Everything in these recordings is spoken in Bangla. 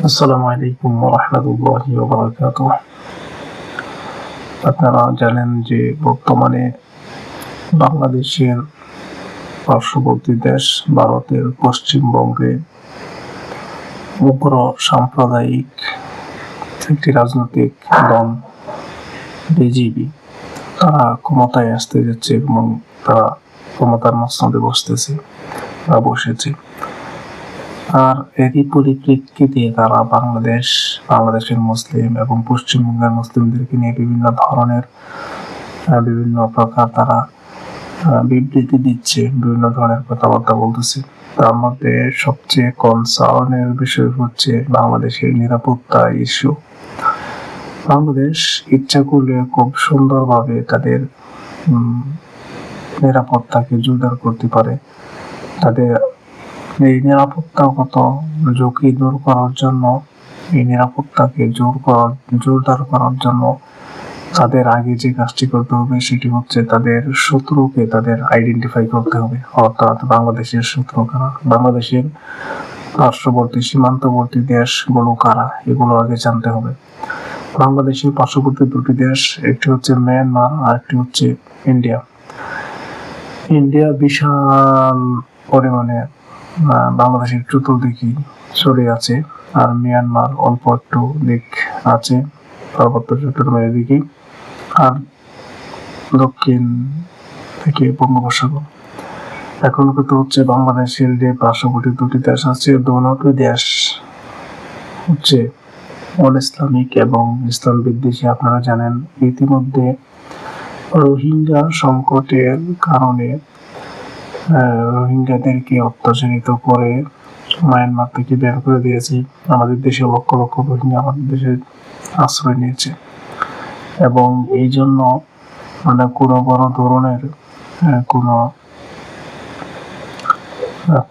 আসসালামু আলাইকুম ওয়া রাহমাতুল্লাহি ওয়া বারাকাতুহু। আপনারা জানেন যে বর্তমানে বাংলাদেশের পার্শ্ববর্তী দেশ ভারতের পশ্চিমবঙ্গে উগ্র সাম্প্রদায়িক একটি রাজনৈতিক দল বিজেপি তারা ক্ষমতায় আসতে যাচ্ছে এবং তারা ক্ষমতার মসনদে বসেছে। আর এরই পরিপ্রেক্ষিতে তারা বাংলাদেশের মুসলিম এবং পশ্চিমবঙ্গের মুসলিমদেরকে নিয়ে বিভিন্ন প্রকার তারা বিবৃতি দিচ্ছে, বিভিন্ন ধরনের কথাবার্তা বলতেছে। তার মধ্যে সবচেয়ে কনসার্নের বিষয় হচ্ছে বাংলাদেশের নিরাপত্তা ইস্যু। বাংলাদেশ ইচ্ছা করলে খুব সুন্দরভাবে তাদের নিরাপত্তাকে জোরদার করতে পারে। তাদের এই নিরাপত্তাগত ঝুঁকি দূর করার জন্য, এই নিরাপত্তাকে জোরদার করার জন্য তাদের আগে যে কাজটি করতে হবে সেটি হচ্ছে তাদের শত্রুকে তাদের আইডেন্টিফাই করতে হবে। অর্থাৎ বাংলাদেশের শত্রু কারা, বাংলাদেশের পার্শ্ববর্তী সীমান্তবর্তী দেশগুলো কারা, এগুলো আগে জানতে হবে। বাংলাদেশের পার্শ্ববর্তী দুটি দেশ, একটি হচ্ছে মিয়ানমার আর একটি হচ্ছে ইন্ডিয়া বিশাল পরিমাণে বাংলাদেশের চতুর্দিকেই ছড়িয়ে আছে, আর মিয়ানমার অল্প একটু দিক আছে পার্বত্য চট্টগ্রামের দিকে, আর দক্ষিণ থেকে বঙ্গোপসাগর। এখন কথা হচ্ছে বাংলাদেশের যে পার্শ্ববর্তী দুটি দেশ আছে, দুটি দেশ হচ্ছে অল ইসলামিক এবং ইসলাম বিদ্বেষী। আপনারা জানেন ইতিমধ্যে রোহিঙ্গা সংকটের কারণে রোহিঙ্গাদেরকে অত্যাচারিত করে মায়ানমার থেকে বের করে দিয়েছে। আমাদের দেশে লক্ষ লক্ষ রোহিঙ্গা আমাদের দেশে আশ্রয় নিয়েছে, এবং এই জন্য কোনো বড় ধরনের কোনো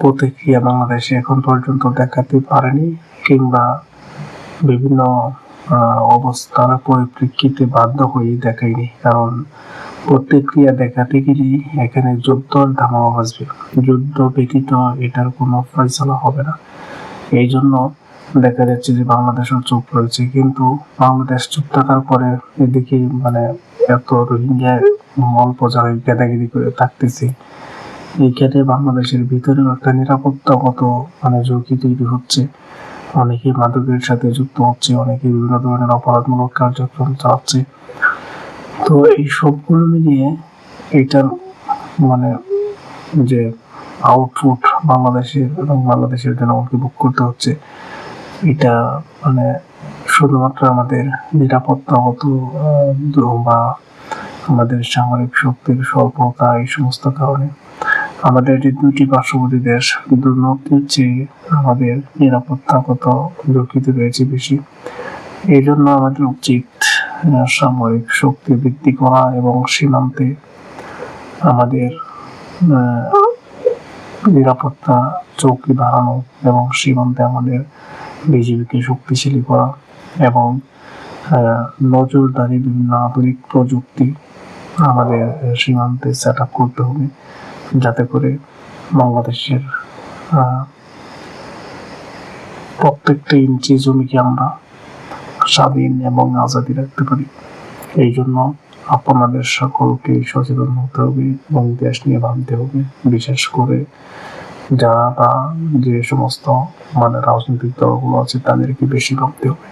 প্রতিক্রিয়া বাংলাদেশে এখন পর্যন্ত দেখাতে পারেনি, কিংবা বিভিন্ন অবস্থার পরিপ্রেক্ষিতে বাধ্য হয়ে দেখায়নি। কারণ প্রতিক্রিয়া দেখাতে গেলে এখানে যুদ্ধর ধামাকা বাজবে, যুদ্ধ ব্যতীত এটার কোনো ফয়সালা হবে না। এই জন্য দেখা যাচ্ছে যে বাংলাদেশও চুপ রয়েছে, কিন্তু বাংলাদেশ চুপ থাকার পরে এদিকে এত রোহিঙ্গা অল্প জায়গায় গেদাগেদি করে থাকতেছে। এইখানে বাংলাদেশের ভিতরেও একটা নিরাপত্তাগত ঝুঁকি তৈরি হচ্ছে। অনেকে মাদকের সাথে যুক্ত হচ্ছে, অনেকে বিভিন্ন ধরনের অপরাধমূলক কার্যক্রম চালাচ্ছে। তো এই সবগুলো মিলিয়ে এটার যে আউটপুট বাংলাদেশের জন্য ভোগ করতে হচ্ছে, এটা শুধুমাত্র আমাদের নিরাপত্তাগত বা আমাদের সামরিক শক্তির স্বল্পতা, এই সমস্ত কারণে আমাদের যে দুটি পার্শ্ববর্তী দেশ দুর্নীতির চেয়ে আমাদের নিরাপত্তাগত ঝুঁকিতে রয়েছে বেশি। এই জন্য আমাদের উচিত সামরিক শক্তি বৃদ্ধি করা এবং সীমান্তে আমাদের নিরাপত্তা চৌকি বাড়ানো এবং সীমান্তে আমাদের বিজিবিকে শক্তিশালী করা এবং নজরদারি বিভিন্ন আধুনিক প্রযুক্তি আমাদের সীমান্তে সেট আপ করতে হবে, যাতে করে বাংলাদেশের প্রত্যেকটা ইঞ্চি জমিকে আমরা স্বাধীন এবং আজাদি রাখতে পারি। এই জন্য আপনাদের সকলকে সচেতন হতে হবে এবং দেশ নিয়ে ভাবতে হবে। বিশেষ করে যারা যে সমস্ত রাজনৈতিক দলগুলো আছে তাদেরকে বেশি ভাবতে হবে।